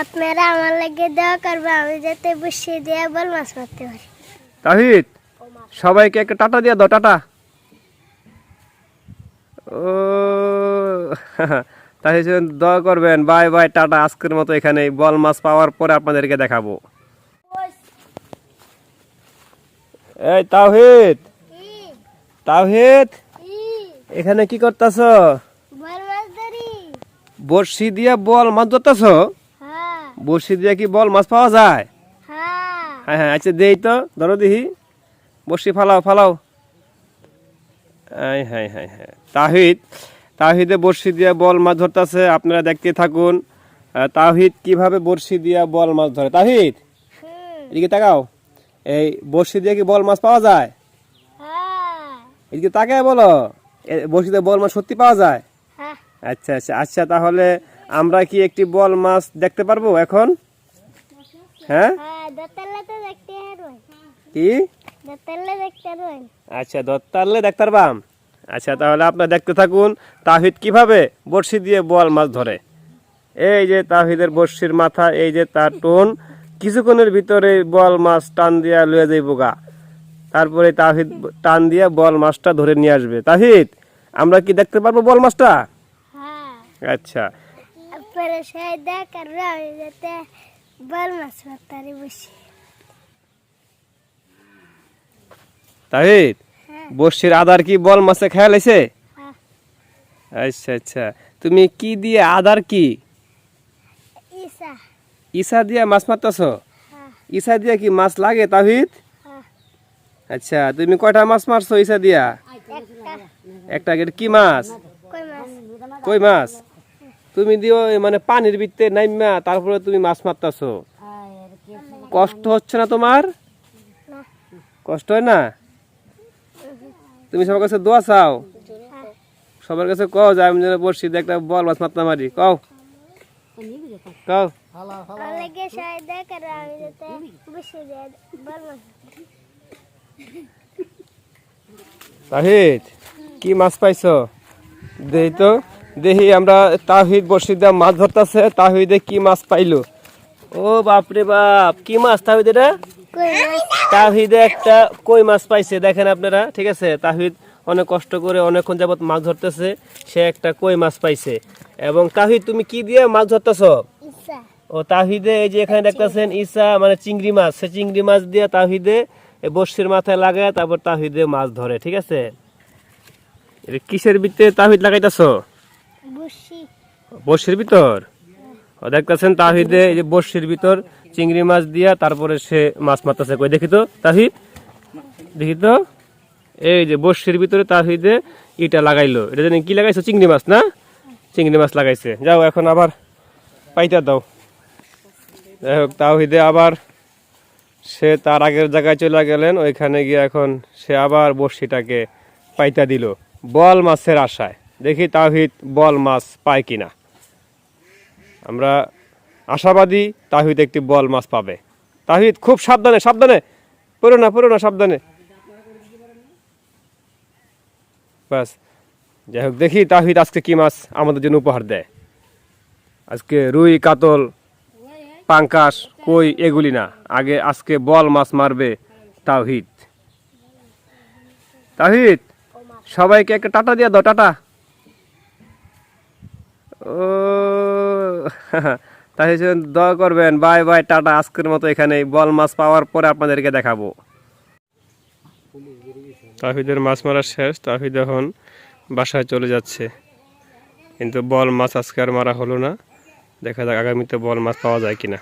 আপনারা আমার লাগে দোয়া করবে আমি যাতে বসে দিয়ে বল মাছ মারতে পারি। তাহিদ সবাইকে একটা টাটা দিয়ে দাও, টাটা। ও তাহিদ দোয়া করবেন, বাই বাই, টাটা। আজকের মতো এখানে বল মাছ পাওয়ার পরে আপনাদেরকে দেখাবো। এই তাহিদ, তাহিদ এখানে কি করতেছ? বল মাছ ধরি। বড়শি দিয়ে বল মাছ ধরতেছ? হ্যাঁ বড়শি দিয়ে কি বল মাছ পাওয়া যায়? হ্যাঁ হ্যাঁ হ্যাঁ, আচ্ছা দেই তো, ধরো দেখি। বড়শি ফালাও ফালাও। হ্যাঁ হ্যাঁ হ্যাঁ হ্যাঁ, তাহিদে বড়শি দিয়ে বল মাছ ধরতেছে, আপনারা দেখতে থাকুন। তাহিদ কিভাবে বড়শি দিয়ে বল মাছ ধরে। তাহিদ এদিকে তাকাও, এই বড়শি দিয়ে কি বল মাছ পাওয়া যায়? হ্যাঁ এদিকে তাকায় বলো, বড়শি দিয়ে বল মাছ সত্যি পাওয়া যায়? হ্যাঁ আচ্ছা আচ্ছা আচ্ছা, তাহলে আমরা কি একটি বল মাছ দেখতে পারবো এখন? হ্যাঁ হ্যাঁ দোতলা তো দেখতে পারবেন। কি? দোতলা দেখতে পারবেন। আচ্ছা দত্তারলে দেখতে পারবাম। আচ্ছা তাহলে আপনারা দেখতে থাকুন তাহিদ কিভাবে বড়শি দিয়ে বল মাছ ধরে। এই যে তাহিদের বড়শির মাথা, এই যে তার টোন, কিছুক্ষণের ভিতরে বল মাছ টান দিয়া লয়ে যাইব গা। তারপরে তাহিদ টান দিয়ে বল মাছটা ধরে নিয়ে আসবে। তাহিদ আমরা কি দেখতে পারবো বল মাছটা? হ্যাঁ আচ্ছা আপনারা সবাই দোয়া করবে আমি যাতে বল মাছ মারতে পারি বসে। তাহিদ হ্যাঁ বড়শির আদার কি বল মাছে খেয়াল আছে? হ্যাঁ আচ্ছা আচ্ছা, তুমি কি দিয়ে আদার কি ঈশা। ইসা দিয়ে মাছ মারতেছ? হ্যাঁ ইসা দিয়ে কি মাছ লাগে তাহিদ? হ্যাঁ আচ্ছা তুমি কয়টা মাছ মারছো ইসা দিয়া? একটা একটা কি মাছ? কই মাছ। কই মাছ? তুমি দিও মানে পানির ভিতরে নাইমা তারপরে তুমি মাছ মারতেছো, কষ্ট হচ্ছে না তোমার? না কষ্ট হয় না? তুমি সবার কাছে দোয়া চাও, হ্যাঁ সবার কাছে কও যে আমি যেন বড়শি দিয়ে একটা বল মাছ মারতে পারি, কও কও। আমার লাগে সবাই দোয়া করবে আমি যাতে বসে দিয়ে বল মাছ মারতে পারি। তাহিদ কি মাছ পাইছো? দেই তো দেখি আমরা। তাহিদ বড়শি দিয়ে মাছ ধরতেছে, তাহিদে কি মাছ পাইলো? ও বাপরে বাপ, কি মাছ তাহিদ এটা? কই মাছ। তাহিদে একটা কই মাছ পাইছে, দেখেন আপনারা। ঠিক আছে, তাহিদ অনেক কষ্ট করে অনেকক্ষণ যাবত মাছ ধরতেছে, সে একটা কই মাছ পাইছে। এবং তাহিদ তুমি কি দিয়ে মাছ ধরতেছ? ঈশা। ও তাহিদে এই যে এখানে দেখতেছেন ইসা মানে চিংড়ি মাছ, সে চিংড়ি মাছ দিয়ে তাহিদে বড়শির মাথায় লাগায় তারপর তাহিদে মাছ ধরে। ঠিক আছে, এটা কিসের ভিতরে তাহিদ লাগাইতেছ? বসি। বড়শির ভিতর। ও দেখতেছেন তাহিদে এই যে বড়শির ভিতর চিংড়ি মাছ দিয়া তারপরে সে মাছ মারতেছে। কই দেখি তো তাহিদ, দেখি তো। এই যে বড়শির ভিতরে তাহিদে ইটা লাগাইলো, এটা জানি কি লাগাইছো? চিংড়ি মাছ না? চিংড়ি মাছ লাগাইছে। যাও এখন আবার পাইতা দাও। যাই হোক তাহিদে আবার সে তার আগের জায়গায় চলে গেলেন, ওইখানে গিয়ে এখন সে আবার বড়শিটাকে পাইতা দিল বল মাছের আশায়। দেখি তাহিদ বল মাছ পায় কিনা। আমরা আশাবাদী তাহিদ একটি বল মাছ পাবে। তাহিদ খুব সাবধানে, সাবধানে, পড়ো না, সাবধানে। বাস, যাই হোক দেখি তাহিদ আজকে কি মাছ আমাদের জন্য উপহার দেয়। আজকে রুই, কাতল, পাঙ্কাশ, কই এগুলি না, আজকে বল মাছ মারবে তাহিদ। তাহিদ সবাইকে একটা টাটা দিয়ে দাও, টাটা। ও তাহিদ দোয়া করবেন, বাই বাই, টাটা। আজকের মতো এখানে বল মাছ পাওয়ার পরে আপনাদেরকে দেখাবো। তাহিদের মাছ মারা শেষ, তাহিদ এখন বাসায় চলে যাচ্ছে। কিন্তু বল মাছ আজকে আর মারা হলো না, দেখা যাক আগামীতে বল মাছ পাওয়া যায় কিনা।